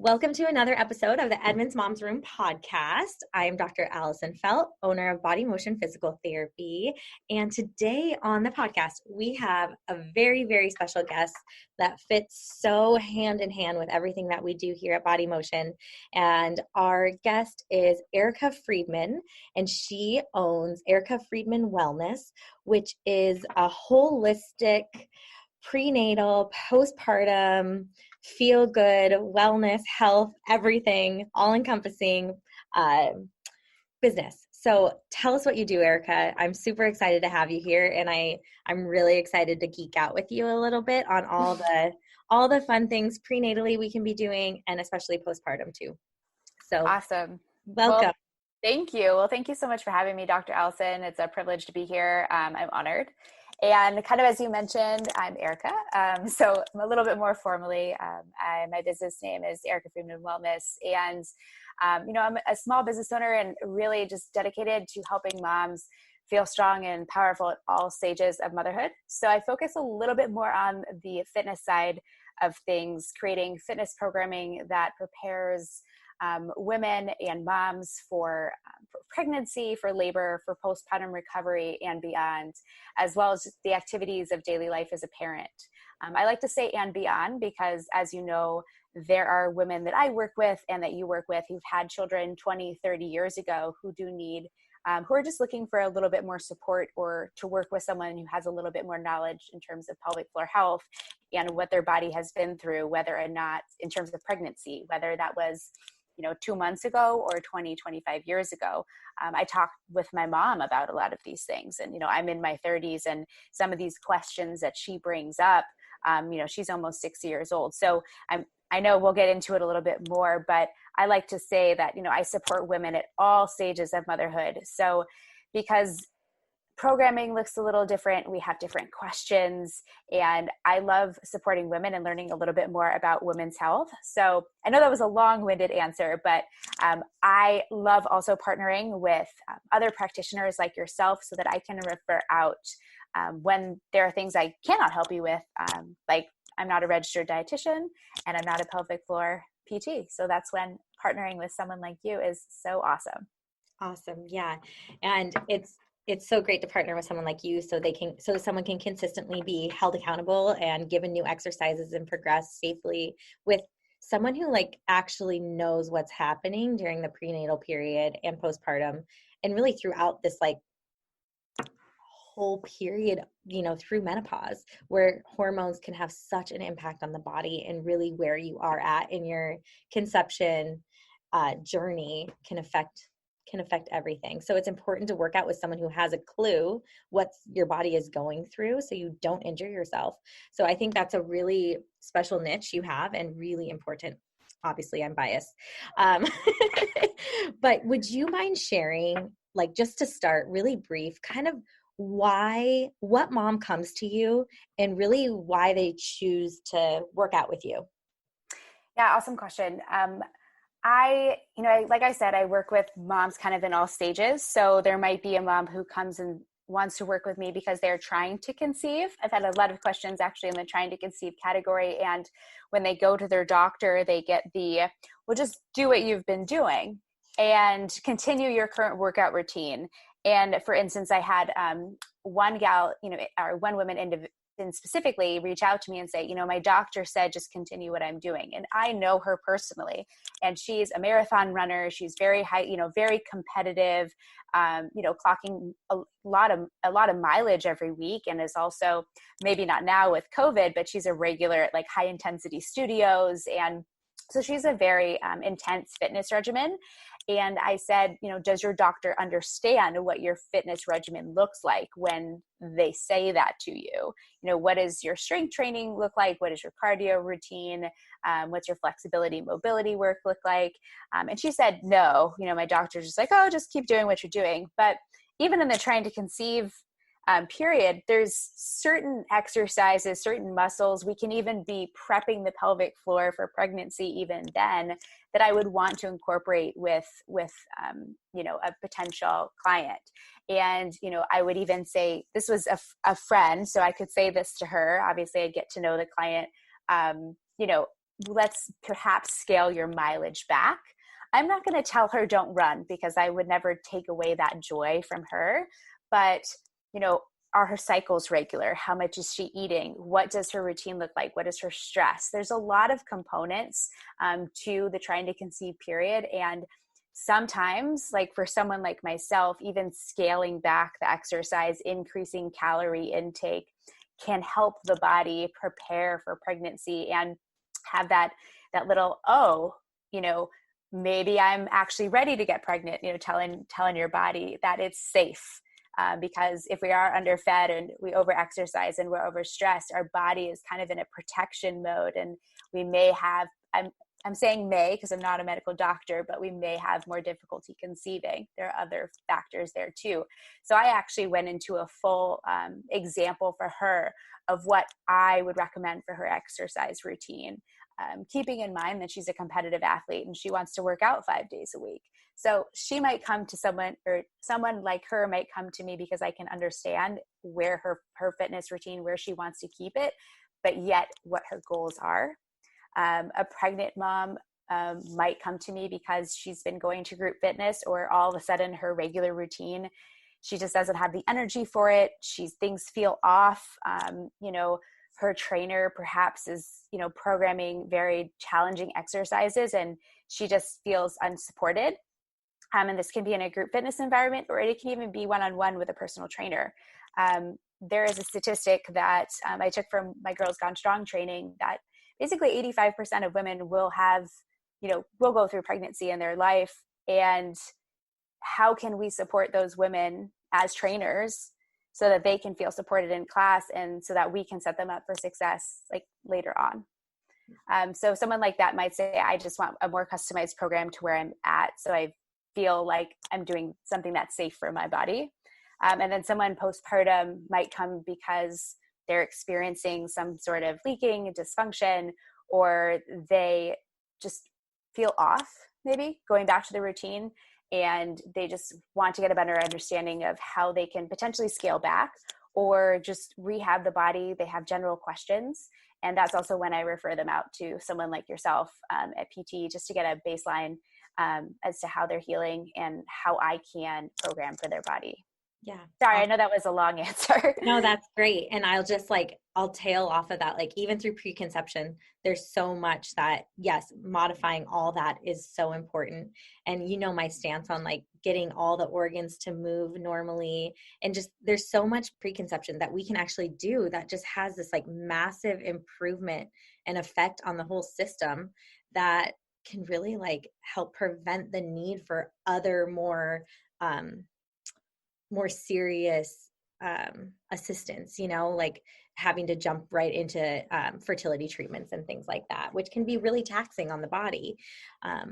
Welcome to another episode of the Edmonds Moms Room podcast. I am Dr. Allison Felt, owner of Body Motion Physical Therapy. And today on the podcast, we have a very, very special guest that fits so hand in hand with everything that we do here at Body Motion. And our guest is Erica Friedman, and she owns Erica Friedman Wellness, which is a holistic prenatal, postpartum, feel good, wellness, health, everything, all encompassing business. So tell us what you do, Erica. I'm super excited to have you here, and I'm really excited to geek out with you a little bit on all the fun things prenatally we can be doing, and especially postpartum too. So awesome. Welcome. Well, thank you. Well, thank you so much for having me, Dr. Allison. It's a privilege to be here. I'm honored. And kind of as you mentioned, I'm Erica. So a little bit more formally, my business name is Erica Friedman Wellness. And, I'm a small business owner and really just dedicated to helping moms feel strong and powerful at all stages of motherhood. So I focus a little bit more on the fitness side of things, creating fitness programming that prepares women and moms for pregnancy, for labor, for postpartum recovery, and beyond, as well as the activities of daily life as a parent. I like to say and beyond because, as you know, there are women that I work with and that you work with who've had children 20, 30 years ago who do need, who are just looking for a little bit more support or to work with someone who has a little bit more knowledge in terms of pelvic floor health and what their body has been through, whether or not in terms of pregnancy, whether that was 2 months ago or 20, 25 years ago. I talked with my mom about a lot of these things. And, I'm in my 30s and some of these questions that she brings up, she's almost 60 years old. So I know we'll get into it a little bit more, but I like to say that, I support women at all stages of motherhood. So because programming looks a little different, we have different questions, and I love supporting women and learning a little bit more about women's health. So I know that was a long-winded answer, but I love also partnering with other practitioners like yourself so that I can refer out when there are things I cannot help you with, like I'm not a registered dietitian and I'm not a pelvic floor PT. So that's when partnering with someone like you is so awesome. Awesome. Yeah. And it's so great to partner with someone like you so someone can consistently be held accountable and given new exercises and progress safely with someone who actually knows what's happening during the prenatal period and postpartum and really throughout this whole period, through menopause, where hormones can have such an impact on the body, and really where you are at in your conception journey can affect everything. So it's important to work out with someone who has a clue what your body is going through so you don't injure yourself. So I think that's a really special niche you have and really important. Obviously, I'm biased. But would you mind sharing, just to start, really brief, kind of what mom comes to you and really why they choose to work out with you? Yeah, awesome question. Like I said, I work with moms kind of in all stages. So there might be a mom who comes and wants to work with me because they're trying to conceive. I've had a lot of questions actually in the trying to conceive category. And when they go to their doctor, they get well, just do what you've been doing and continue your current workout routine. And for instance, I had one gal, or one woman and specifically reach out to me and say, my doctor said, just continue what I'm doing. And I know her personally, and she's a marathon runner. She's very high, very competitive, clocking a lot of mileage every week. And is also, maybe not now with COVID, but she's a regular at high intensity studios. And so she's a very intense fitness regimen. And I said, does your doctor understand what your fitness regimen looks like when they say that to you? What does your strength training look like? What is your cardio routine? What's your flexibility, mobility work look like? And she said, no, my doctor's just like, oh, just keep doing what you're doing. But even in the trying to conceive period, there's certain exercises, certain muscles, we can even be prepping the pelvic floor for pregnancy even then, that I would want to incorporate with a potential client. And, I would even say, this was a friend, so I could say this to her. Obviously I get to know the client, let's perhaps scale your mileage back. I'm not going to tell her don't run, because I would never take away that joy from her. But, are her cycles regular? How much is she eating? What does her routine look like? What is her stress? There's a lot of components to the trying to conceive period. And sometimes, like for someone like myself, even scaling back the exercise, increasing calorie intake can help the body prepare for pregnancy and have that little, maybe I'm actually ready to get pregnant, telling your body that it's safe. Because if we are underfed and we overexercise and we're overstressed, our body is kind of in a protection mode, and we may have, I'm saying may because I'm not a medical doctor, but we may have more difficulty conceiving. There are other factors there too. So I actually went into a full example for her of what I would recommend for her exercise routine, keeping in mind that she's a competitive athlete and she wants to work out 5 days a week. So she might come to someone, or someone like her might come to me because I can understand where her fitness routine, where she wants to keep it, but yet what her goals are. A pregnant mom might come to me because she's been going to group fitness, or all of a sudden her regular routine, she just doesn't have the energy for it. Things feel off. Her trainer perhaps is, programming very challenging exercises, and she just feels unsupported. And this can be in a group fitness environment, or it can even be one-on-one with a personal trainer. There is a statistic that I took from my Girls Gone Strong training that basically 85% of women will go through pregnancy in their life. And how can we support those women as trainers so that they can feel supported in class, and so that we can set them up for success like later on? So someone like that might say, I just want a more customized program to where I'm at, so I feel like I'm doing something that's safe for my body. And then someone postpartum might come because they're experiencing some sort of leaking, dysfunction, or they just feel off, maybe going back to the routine, and they just want to get a better understanding of how they can potentially scale back or just rehab the body. They have general questions. And that's also when I refer them out to someone like yourself at PT, just to get a baseline as to how they're healing and how I can program for their body. Yeah. Sorry, I know that was a long answer. No, that's great. And I'll tail off of that. Like even through preconception, there's so much that, yes, modifying all that is so important. And my stance on like getting all the organs to move normally, and just there's so much preconception that we can actually do that just has this like massive improvement and effect on the whole system that can really like help prevent the need for other more serious assistance, like having to jump right into fertility treatments and things like that, which can be really taxing on the body. I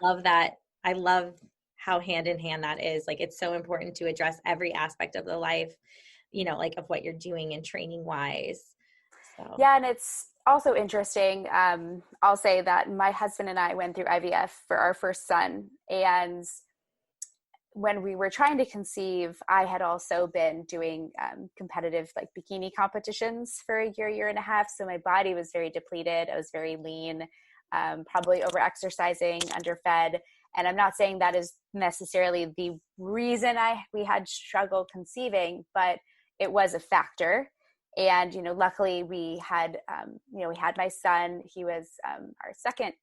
love that. I love how hand in hand that is. Like, it's so important to address every aspect of the life, like of what you're doing and training wise. So. Yeah. And it's also interesting. I'll say that my husband and I went through IVF for our first son, and when we were trying to conceive, I had also been doing competitive like bikini competitions for a year and a half. So my body was very depleted. I was very lean, probably over exercising, underfed. And I'm not saying that is necessarily the reason we had struggle conceiving, but it was a factor. And, luckily we had my son. He was our second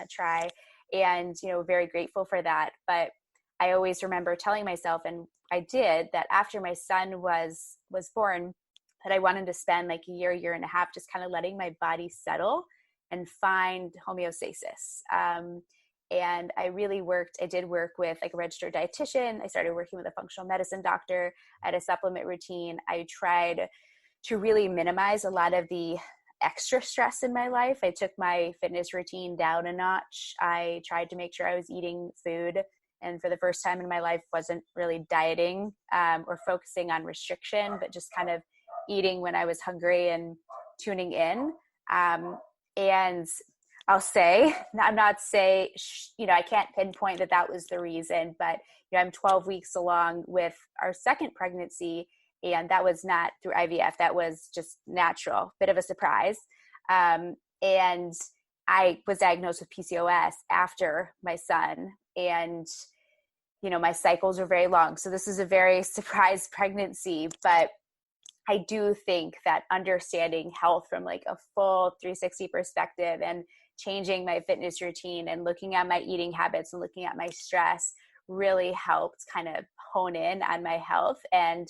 try, and, very grateful for that. But I always remember telling myself, and I did, that after my son was born, that I wanted to spend like a year and a half just kind of letting my body settle and find homeostasis. And I did work with like a registered dietitian. I started working with a functional medicine doctor. I had a supplement routine. I tried to really minimize a lot of the extra stress in my life. I took my fitness routine down a notch. I tried to make sure I was eating food, and for the first time in my life wasn't really dieting or focusing on restriction, but just kind of eating when I was hungry and tuning in. And I'll say, I can't pinpoint that was the reason, but I'm 12 weeks along with our second pregnancy, and that was not through IVF. That was just natural, bit of a surprise. And I was diagnosed with PCOS after my son, and my cycles were very long. So this is a very surprise pregnancy, but I do think that understanding health from like a full 360 perspective and changing my fitness routine and looking at my eating habits and looking at my stress really helped kind of hone in on my health. And,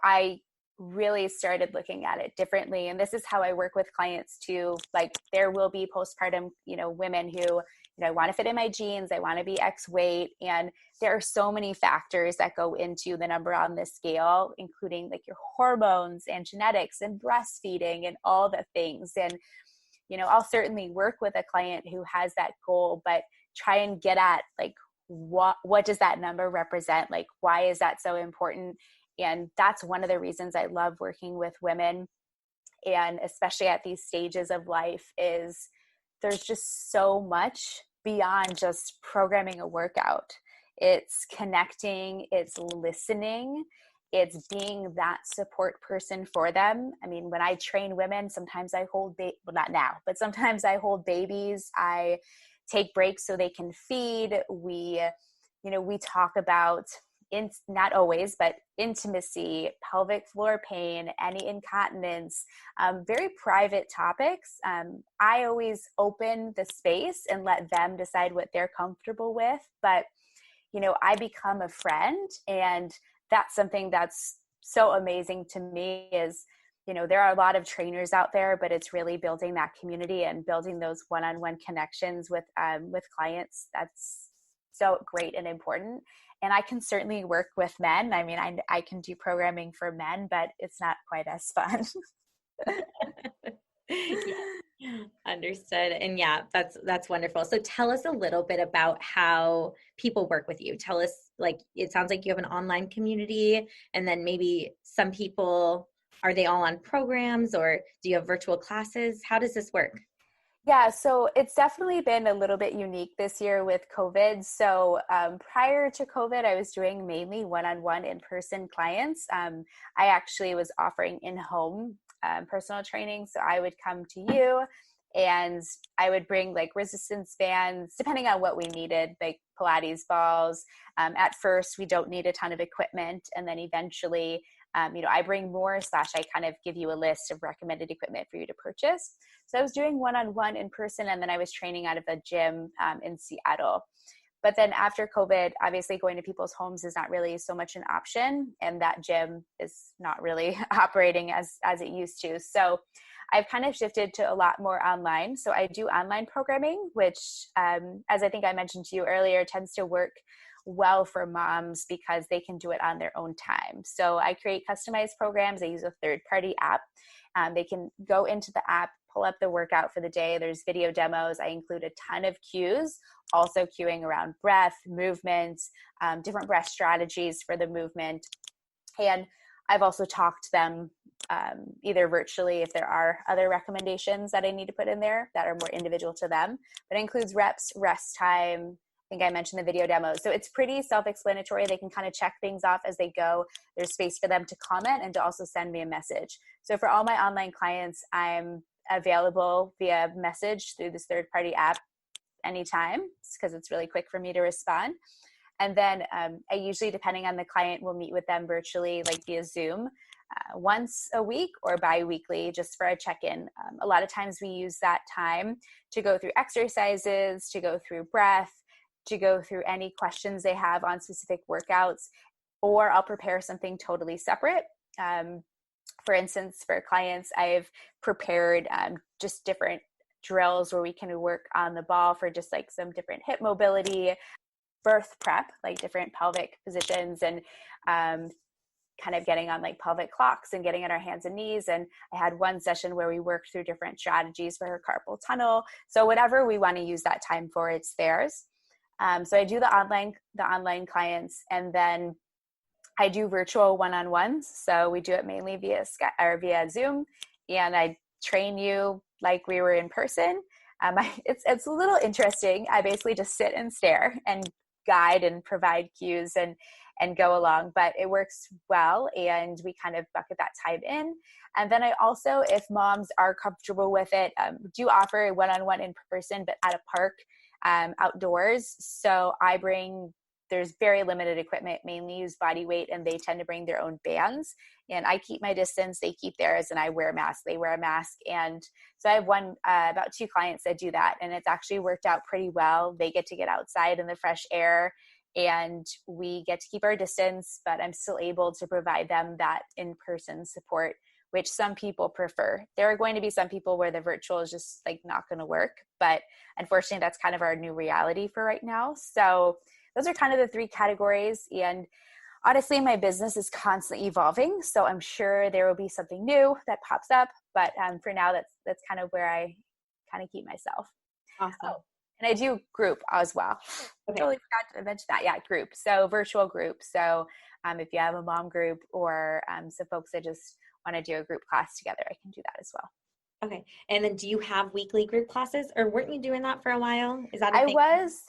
I really started looking at it differently. And this is how I work with clients too. Like there will be postpartum, women who, I want to fit in my jeans. I want to be X weight. And there are so many factors that go into the number on the scale, including like your hormones and genetics and breastfeeding and all the things. And, I'll certainly work with a client who has that goal, but try and get at like, what does that number represent? Like, why is that so important? And that's one of the reasons I love working with women. And especially at these stages of life is there's just so much beyond just programming a workout. It's connecting, it's listening, it's being that support person for them. I mean, when I train women, sometimes I hold, well, not now, but sometimes I hold babies. I take breaks so they can feed. We talk about, not always, but intimacy, pelvic floor pain, any incontinence, very private topics. I always open the space and let them decide what they're comfortable with. But, I become a friend, and that's something that's so amazing to me is, there are a lot of trainers out there, but it's really building that community and building those one-on-one connections with clients. That's so great and important. And I can certainly work with men. I mean, I can do programming for men, but it's not quite as fun. Yeah, understood. And yeah, that's wonderful. So tell us a little bit about how people work with you. Tell us, like, it sounds like you have an online community, and then maybe some people, are they all on programs, or do you have virtual classes? How does this work? Yeah, so it's definitely been a little bit unique this year with COVID. So prior to COVID, I was doing mainly one-on-one in-person clients. I actually was offering in-home personal training. So I would come to you and I would bring like resistance bands, depending on what we needed, like Pilates balls. At first, we don't need a ton of equipment. And then eventually, I bring more / I kind of give you a list of recommended equipment for you to purchase. So I was doing one-on-one in person, and then I was training out of a gym in Seattle. But then after COVID, obviously going to people's homes is not really so much an option, and that gym is not really operating as it used to. So I've kind of shifted to a lot more online. So I do online programming, which, as I think I mentioned to you earlier, tends to work well for moms because they can do it on their own time. So I create customized programs. I use a third-party app. They can go into the app, pull up the workout for the day. There's video demos. I include a ton of cues, also cueing around breath, movement, different breath strategies for the movement. And I've also talked to them either virtually if there are other recommendations that I need to put in there that are more individual to them. But it includes reps, rest time. I think I mentioned the video demos. So it's pretty self-explanatory. They can kind of check things off as they go. There's space for them to comment and to also send me a message. So for all my online clients, I'm available via message through this third-party app anytime because it's really quick for me to respond. And then I usually, depending on the client, will meet with them virtually, like via Zoom, once a week or bi-weekly, just for a check-in. A lot of times we use that time to go through exercises, to go through breath, to go through any questions they have on specific workouts, or I'll prepare something totally separate. For instance, for clients, I've prepared just different drills where we can work on the ball for just like some different hip mobility, birth prep, like different pelvic positions, and kind of getting on like pelvic clocks and getting on our hands and knees. And I had one session where we worked through different strategies for her carpal tunnel. So whatever we want to use that time for, it's theirs. So I do the online clients, and then I do virtual one-on-ones. So we do it mainly via Skype or via Zoom, and I train you like we were in person. It's a little interesting. I basically just sit and stare and guide and provide cues, and and go along, but it works well. And we kind of bucket that time in. And then I also, if moms are comfortable with it, do offer a one-on-one in person, but at a park, outdoors. So there's very limited equipment, mainly use body weight, and they tend to bring their own bands. And I keep my distance, they keep theirs, and I wear a mask, they wear a mask. And so I have about 2 clients that do that, and it's actually worked out pretty well. They get to get outside in the fresh air, and we get to keep our distance, but I'm still able to provide them that in-person support, which some people prefer. There are going to be some people where the virtual is just like not going to work, but unfortunately that's kind of our new reality for right now. So those are kind of the 3 categories. And honestly, my business is constantly evolving. So I'm sure there will be something new that pops up, but for now, that's kind of where I kind of keep myself. Awesome. Oh, and I do group as well. Okay. Totally forgot to mention that. Yeah, group. So virtual group. So if you have a mom group or some folks that just want to do a group class together, I can do that as well. Okay. And then do you have weekly group classes, or weren't you doing that for a while? Is that a thing?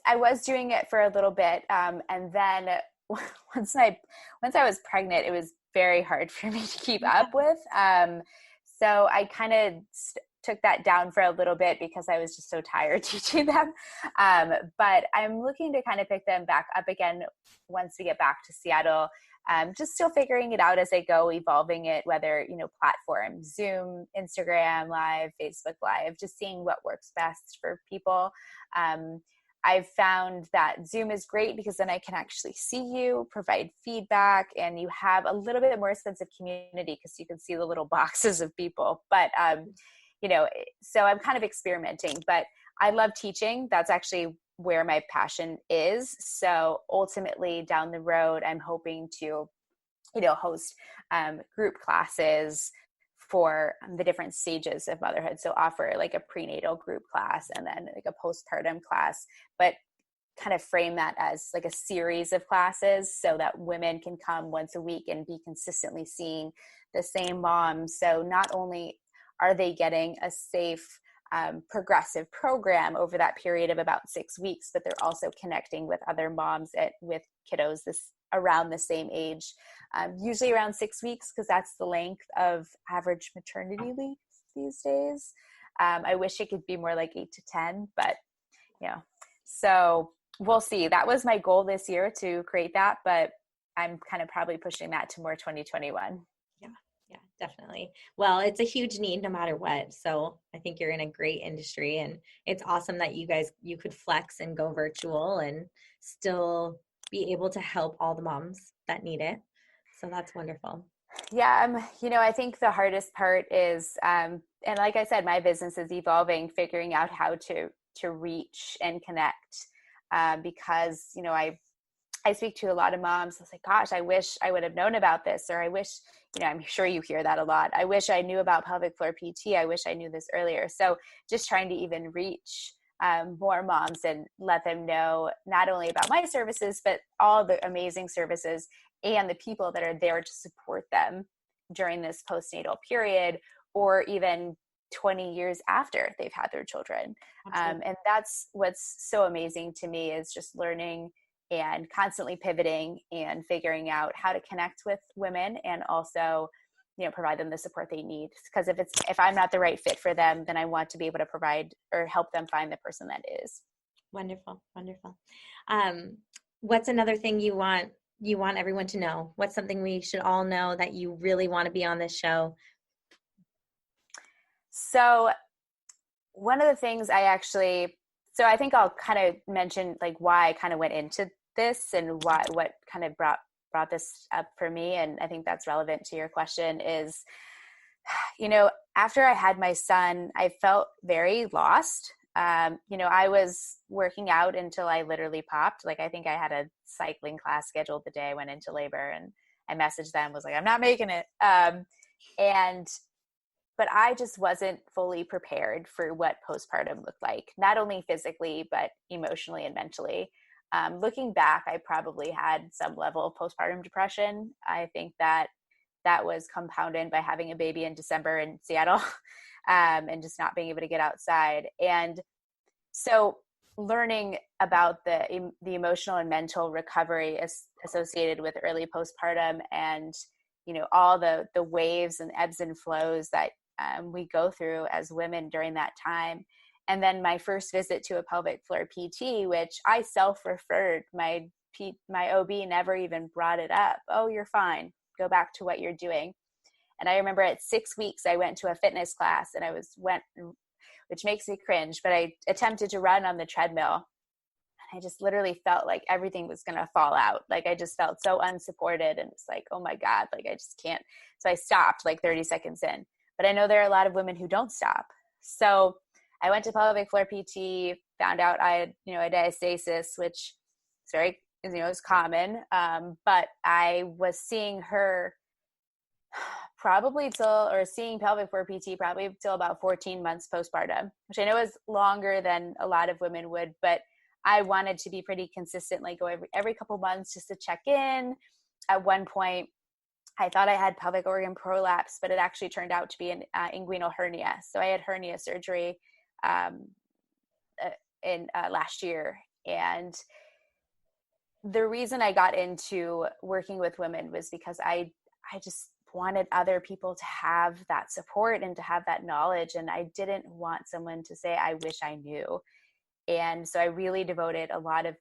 I was doing it for a little bit. And then once I was pregnant, it was very hard for me to keep up with. So I kind of took that down for a little bit because I was just so tired teaching them. But I'm looking to kind of pick them back up again once we get back to Seattle. Just still figuring it out as I go, evolving it, whether, platform, Zoom, Instagram Live, Facebook Live, just seeing what works best for people. I've found that Zoom is great because then I can actually see you, provide feedback, and you have a little bit more sense of community because you can see the little boxes of people. But, so I'm kind of experimenting, but I love teaching. That's actually where my passion is. So ultimately down the road, I'm hoping to, host group classes for the different stages of motherhood. So offer like a prenatal group class and then like a postpartum class, but kind of frame that as like a series of classes so that women can come once a week and be consistently seeing the same mom. So not only are they getting a safe, progressive program over that period of about 6 weeks, but they're also connecting with other moms with kiddos around the same age, usually around 6 weeks, because that's the length of average maternity leave these days. I wish it could be more like 8 to 10, but so we'll see. That was my goal this year to create that, but I'm kind of probably pushing that to more 2021. Yeah, definitely. Well, it's a huge need no matter what. So I think you're in a great industry, and it's awesome that you could flex and go virtual and still be able to help all the moms that need it. So that's wonderful. Yeah. I think the hardest part is, and like I said, my business is evolving, figuring out how to reach and connect, because, I speak to a lot of moms. I was like, gosh, I wish I would have known about this. Or I wish, I'm sure you hear that a lot. I wish I knew about pelvic floor PT. I wish I knew this earlier. So just trying to even reach more moms and let them know not only about my services, but all the amazing services and the people that are there to support them during this postnatal period, or even 20 years after they've had their children. And that's what's so amazing to me, is just learning and constantly pivoting and figuring out how to connect with women and also, provide them the support they need. Because if I'm not the right fit for them, then I want to be able to provide or help them find the person that is. Wonderful. Wonderful. What's another thing you want everyone to know? What's something we should all know that you really want to be on this show? So one of the things I think I'll kind of mention like why I kind of went into this and what kind of brought this up for me. And I think that's relevant to your question is, after I had my son, I felt very lost. I was working out until I literally popped. Like, I think I had a cycling class scheduled the day I went into labor, and I messaged them, was like, I'm not making it. But I just wasn't fully prepared for what postpartum looked like, not only physically, but emotionally and mentally. Looking back, I probably had some level of postpartum depression. I think that was compounded by having a baby in December in Seattle, and just not being able to get outside. And so learning about the emotional and mental recovery associated with early postpartum, and all the waves and ebbs and flows that we go through as women during that time. And then my first visit to a pelvic floor PT, which I self-referred, my OB never even brought it up. Oh, you're fine. Go back to what you're doing. And I remember at 6 weeks, I went to a fitness class, and which makes me cringe, but I attempted to run on the treadmill. I just literally felt like everything was going to fall out. Like I just felt so unsupported, and it's like, oh my God, like I just can't. So I stopped like 30 seconds in, but I know there are a lot of women who don't stop. So I went to pelvic floor PT, found out I had, a diastasis, which is very, is common. But I was seeing her seeing pelvic floor PT probably till about 14 months postpartum, which I know is longer than a lot of women would, but I wanted to be pretty consistent, like go every couple months just to check in. At one point, I thought I had pelvic organ prolapse, but it actually turned out to be an inguinal hernia. So I had hernia surgery in last year. And the reason I got into working with women was because I just wanted other people to have that support and to have that knowledge. And I didn't want someone to say, I wish I knew. And so I really devoted a lot of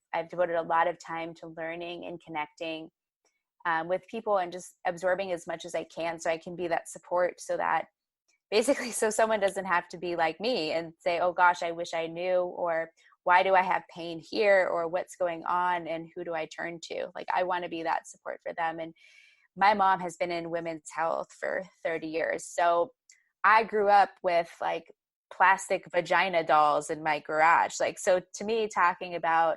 time to learning and connecting with people and just absorbing as much as I can so I can be that support, so that basically, so someone doesn't have to be like me and say, oh gosh, I wish I knew, or why do I have pain here, or what's going on and who do I turn to? Like, I want to be that support for them. And my mom has been in women's health for 30 years. So I grew up with like plastic vagina dolls in my garage. Like, so to me, talking about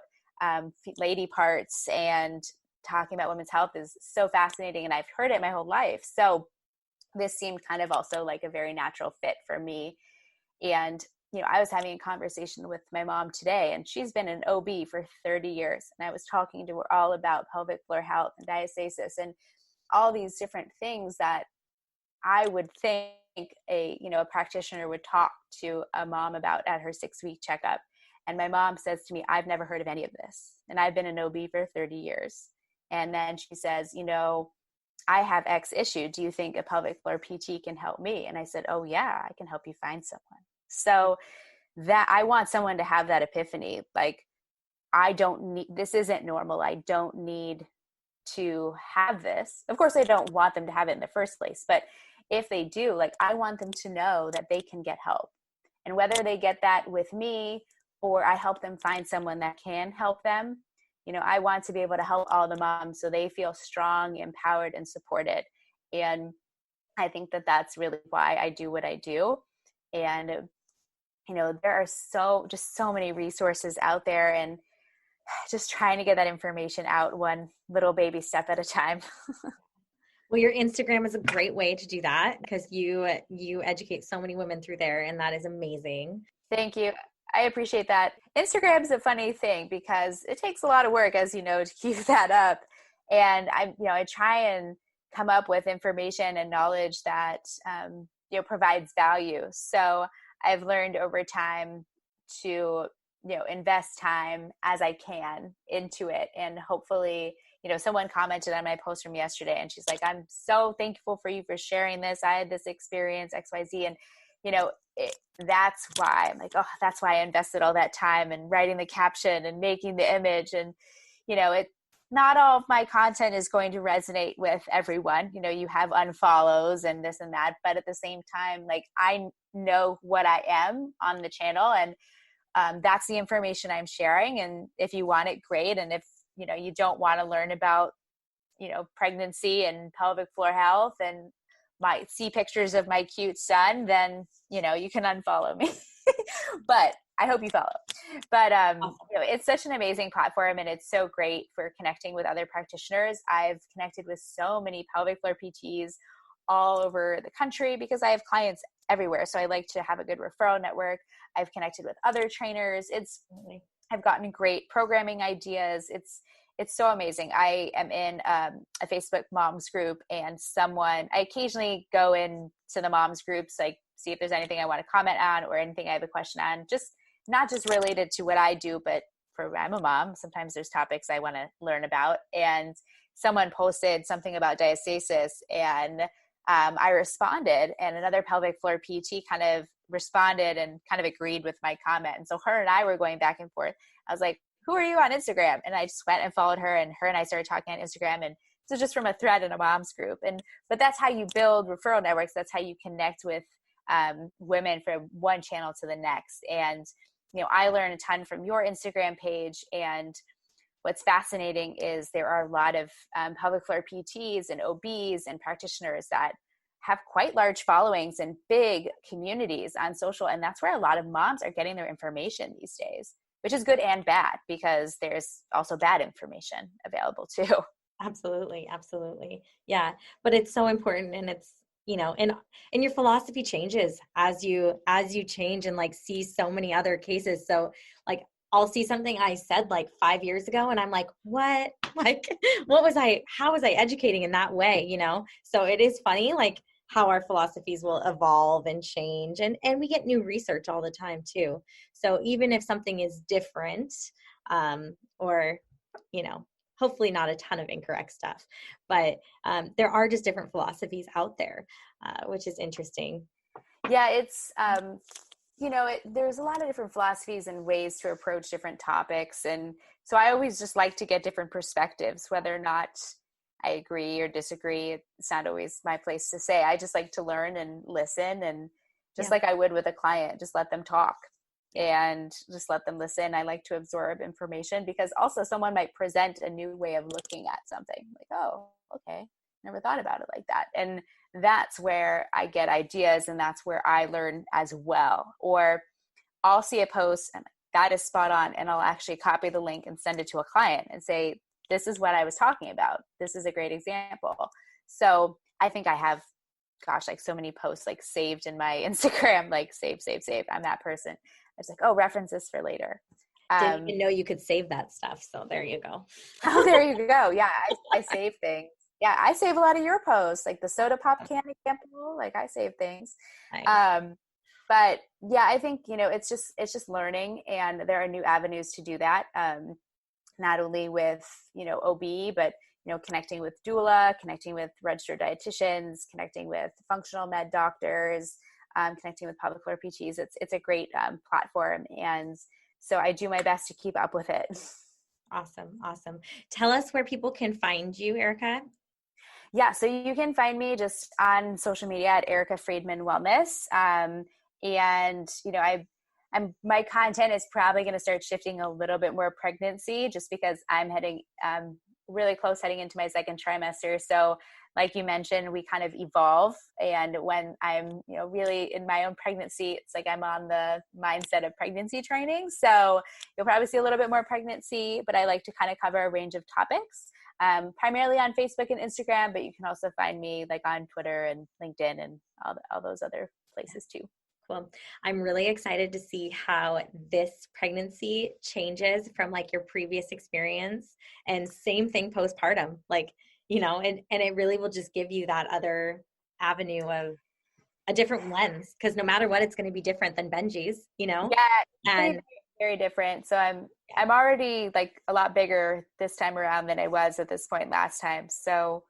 lady parts and talking about women's health is so fascinating, and I've heard it my whole life. So this seemed kind of also like a very natural fit for me. And, I was having a conversation with my mom today, and she's been an OB for 30 years. And I was talking to her all about pelvic floor health and diastasis and all these different things that I would think a practitioner would talk to a mom about at her 6-week checkup. And my mom says to me, I've never heard of any of this. And I've been an OB for 30 years. And then she says, I have X issue. Do you think a pelvic floor PT can help me? And I said, oh yeah, I can help you find someone. So that I want someone to have that epiphany. Like, this isn't normal. I don't need to have this. Of course, I don't want them to have it in the first place, but if they do, like, I want them to know that they can get help. And whether they get that with me or I help them find someone that can help them, I want to be able to help all the moms so they feel strong, empowered, and supported. And I think that that's really why I do what I do. And, there are so many resources out there, and just trying to get that information out one little baby step at a time. Well, your Instagram is a great way to do that, because you educate so many women through there, and that is amazing. Thank you. I appreciate that. Instagram is a funny thing because it takes a lot of work, as you know, to keep that up. And I try and come up with information and knowledge that, provides value. So I've learned over time to, invest time as I can into it. And hopefully, someone commented on my post from yesterday, and she's like, I'm so thankful for you for sharing this. I had this experience, XYZ. And, that's why I'm like, oh, that's why I invested all that time in writing the caption and making the image. And, not all of my content is going to resonate with everyone. You have unfollows and this and that, but at the same time, like, I know what I am on the channel, and that's the information I'm sharing. And if you want it, great. And if, you don't want to learn about, pregnancy and pelvic floor health and see pictures of my cute son, then, you can unfollow me, but I hope you follow. But, it's such an amazing platform, and it's so great for connecting with other practitioners. I've connected with so many pelvic floor PTs all over the country because I have clients everywhere. So I like to have a good referral network. I've connected with other trainers. I've gotten great programming ideas. It's so amazing. I am in a Facebook moms group, and I occasionally go into the moms groups, like see if there's anything I want to comment on or anything I have a question on, just not just related to what I do, but I'm a mom. Sometimes there's topics I want to learn about. And someone posted something about diastasis, and I responded, and another pelvic floor PT kind of responded and kind of agreed with my comment. And so her and I were going back and forth. I was like, who are you on Instagram? And I just went and followed her, and her and I started talking on Instagram. And so just from a thread in a mom's group. But that's how you build referral networks. That's how you connect with women from one channel to the next. And, I learned a ton from your Instagram page. And what's fascinating is there are a lot of pelvic floor PTs and OBs and practitioners that have quite large followings and big communities on social. And that's where a lot of moms are getting their information these days, which is good and bad, because there's also bad information available too. Absolutely. Absolutely. Yeah. But it's so important. And it's, and your philosophy changes as you change and like see so many other cases. So like, I'll see something I said like 5 years ago and I'm like, what? Like, how was I educating in that way? So it is funny, like how our philosophies will evolve and change, and we get new research all the time too. So even if something is different, or, hopefully not a ton of incorrect stuff, but there are just different philosophies out there, which is interesting. Yeah, it's, there's a lot of different philosophies and ways to approach different topics. And so I always just like to get different perspectives, whether or not I agree or disagree. It's not always my place to say. I just like to learn and listen, and just like I would with a client, just let them talk and just let them listen. I like to absorb information, because also someone might present a new way of looking at something, like, oh, okay, never thought about it like that. And that's where I get ideas, and that's where I learn as well. Or I'll see a post and that is spot on, and I'll actually copy the link and send it to a client and say, this is what I was talking about. This is a great example. So I think I have, like so many posts like saved in my Instagram, like save. I'm that person. I was like, oh, reference this for later. Didn't even know you could save that stuff. So there you go. Oh, there you go. Yeah, I save things. Yeah, I save a lot of your posts, like the soda pop can example. Like I save things. Nice. But yeah, I think, it's just learning, and there are new avenues to do that. Not only with, OB, but, connecting with doula, connecting with registered dietitians, connecting with functional med doctors, connecting with pelvic floor PTs. It's a great platform. And so I do my best to keep up with it. Awesome. Tell us where people can find you, Erica. Yeah, so you can find me just on social media at Erica Friedman Wellness. And, my content is probably going to start shifting a little bit more pregnancy, just because I'm heading really close heading into my second trimester. So like you mentioned, we kind of evolve. And when I'm, really in my own pregnancy, it's like I'm on the mindset of pregnancy training. So you'll probably see a little bit more pregnancy, but I like to kind of cover a range of topics, primarily on Facebook and Instagram, but you can also find me like on Twitter and LinkedIn and all those other places too. Cool. I'm really excited to see how this pregnancy changes from like your previous experience, and same thing postpartum, like, and it really will just give you that other avenue of a different lens, because no matter what, it's going to be different than Benji's, Yeah, and very, very different. So I'm already like a lot bigger this time around than I was at this point last time. So,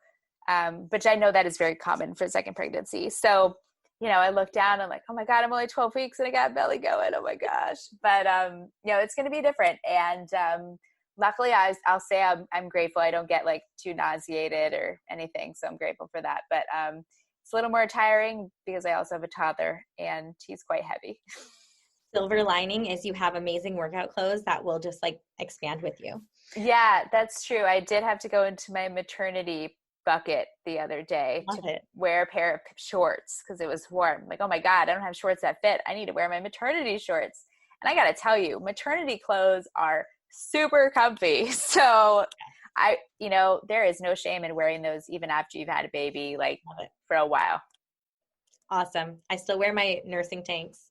but I know that is very common for second pregnancy. So, I look down and like, oh my God, I'm only 12 weeks and I got belly going. Oh my gosh. But, it's going to be different. And, luckily I'll say I'm grateful. I don't get like too nauseated or anything. So I'm grateful for that. But, it's a little more tiring because I also have a toddler and he's quite heavy. Silver lining is you have amazing workout clothes that will just like expand with you. Yeah, that's true. I did have to go into my maternity bucket the other day to wear a pair of shorts because it was warm. Like, oh my God, I don't have shorts that fit. I need to wear my maternity shorts. And I got to tell you, maternity clothes are super comfy. So there is no shame in wearing those even after you've had a baby, like for a while. Awesome. I still wear my nursing tanks.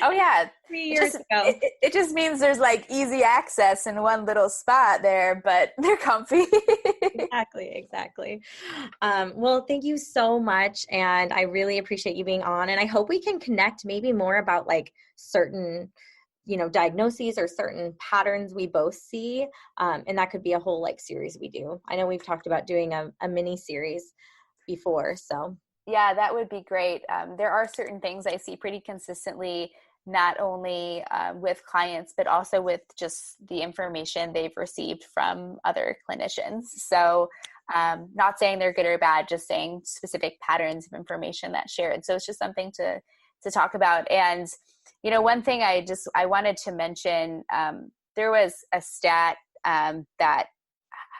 Oh yeah. 3 years ago. It just means there's like easy access in one little spot there, but they're comfy. Exactly. Well, thank you so much. And I really appreciate you being on, and I hope we can connect maybe more about like certain diagnoses or certain patterns we both see. And that could be a whole like series we do. I know we've talked about doing a mini series before. So yeah, that would be great. There are certain things I see pretty consistently, not only with clients, but also with just the information they've received from other clinicians. So not saying they're good or bad, just saying specific patterns of information that's shared. So it's just something to talk about. And, one thing I wanted to mention, there was a stat that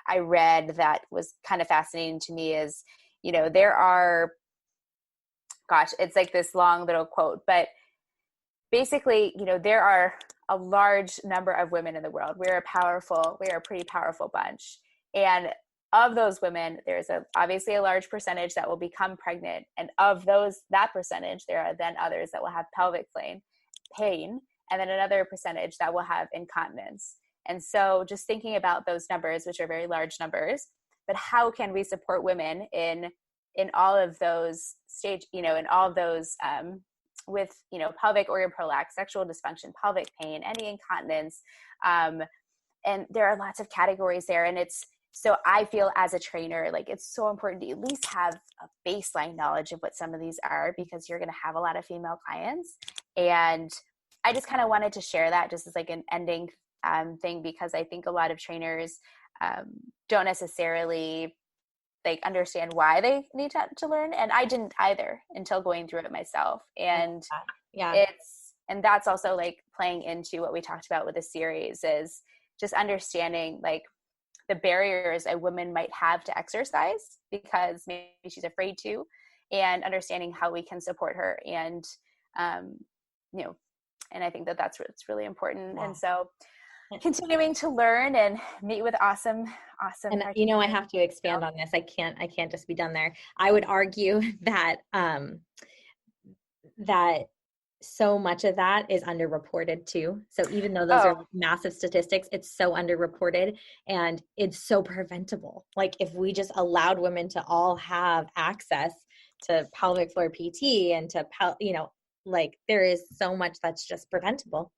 I read that was kind of fascinating to me is, there are, it's like this long little quote, but basically, there are a large number of women in the world. We are a pretty powerful bunch. And of those women, there's obviously a large percentage that will become pregnant. And of that percentage, there are then others that will have pelvic pain, and then another percentage that will have incontinence. And so just thinking about those numbers, which are very large numbers, but how can we support women in all of those in all of those with, pelvic organ prolapse, sexual dysfunction, pelvic pain, any incontinence. And there are lots of categories there. And so I feel as a trainer, like it's so important to at least have a baseline knowledge of what some of these are, because you're going to have a lot of female clients. And I just kind of wanted to share that just as like an ending thing, because I think a lot of trainers don't necessarily like understand why they need to learn. And I didn't either until going through it myself. And and that's also like playing into what we talked about with the series is just understanding like the barriers a woman might have to exercise because maybe she's afraid to, and understanding how we can support her. And, and I think that's what's really important. Yeah. And so continuing to learn and meet with awesome. And I have to expand on this. I can't just be done there. I would argue that, that so much of that is underreported too. So even though those are massive statistics, it's so underreported and it's so preventable. Like if we just allowed women to all have access to pelvic floor PT and to, like there is so much that's just preventable.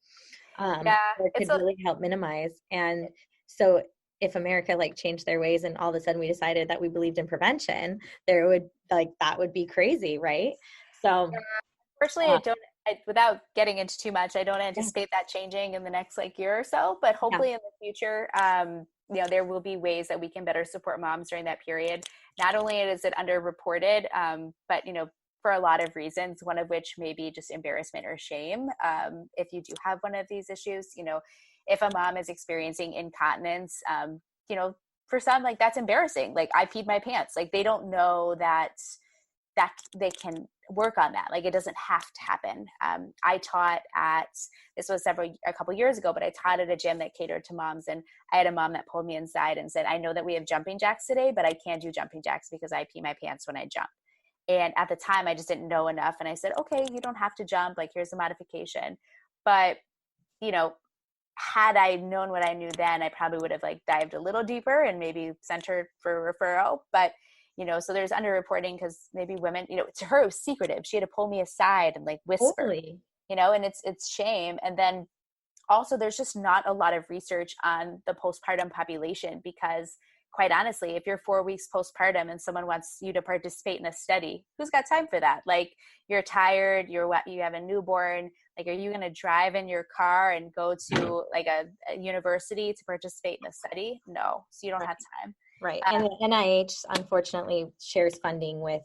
It could really help minimize. And so if America like changed their ways and all of a sudden we decided that we believed in prevention, that would be crazy. Right. So unfortunately, without getting into too much, I don't anticipate that changing in the next year or so, but hopefully in the future, there will be ways that we can better support moms during that period. Not only is it underreported, but, for a lot of reasons, one of which may be just embarrassment or shame. If you do have one of these issues, if a mom is experiencing incontinence, for some, like, that's embarrassing. Like, I peed my pants. Like, they don't know that they can work on that. Like, it doesn't have to happen. I taught this was a couple years ago, but I taught at a gym that catered to moms. And I had a mom that pulled me inside and said, I know that we have jumping jacks today, but I can't do jumping jacks because I pee my pants when I jump. And at the time I just didn't know enough. And I said, okay, you don't have to jump. Like, here's a modification. But, had I known what I knew then, I probably would have dived a little deeper and maybe sent her for a referral. But, so there's underreporting because maybe women, to her, it was secretive. She had to pull me aside and whisper, totally. And it's shame. And then also there's just not a lot of research on the postpartum population, because quite honestly, if you're 4 weeks postpartum and someone wants you to participate in a study, who's got time for that? Like, you're tired, you have a newborn. Like, are you going to drive in your car and go to a university to participate in a study? No. So you don't have time. Right. And the NIH, unfortunately, shares funding with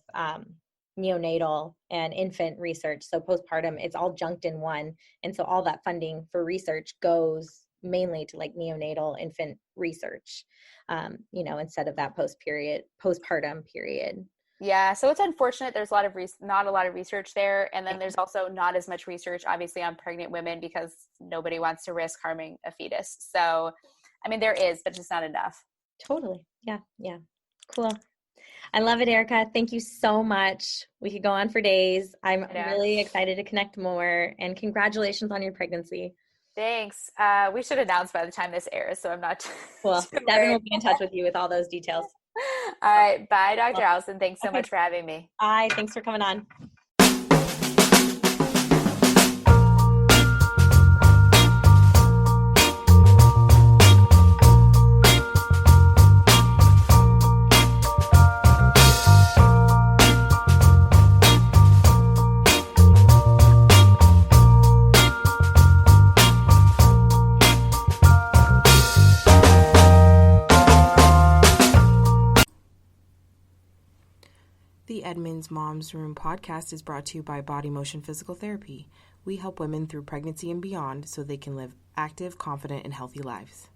neonatal and infant research. So postpartum, it's all junked in one. And so all that funding for research goes mainly to neonatal infant research, instead of that postpartum period. Yeah. So it's unfortunate. There's not a lot of research there. And then there's also not as much research, obviously, on pregnant women, because nobody wants to risk harming a fetus. So, I mean, there is, but just not enough. Totally. Yeah. Yeah. Cool. I love it, Erica. Thank you so much. We could go on for days. I'm really excited to connect more, and congratulations on your pregnancy. Thanks. We should announce by the time this airs, so I'm not Cool. Devin will be in touch with you with all those details. All right. Bye, Dr. Allison. Thanks so much for having me. Bye. Thanks for coming on. Edmonds Mom's Room podcast is brought to you by Body Motion Physical Therapy. We help women through pregnancy and beyond so they can live active, confident, and healthy lives.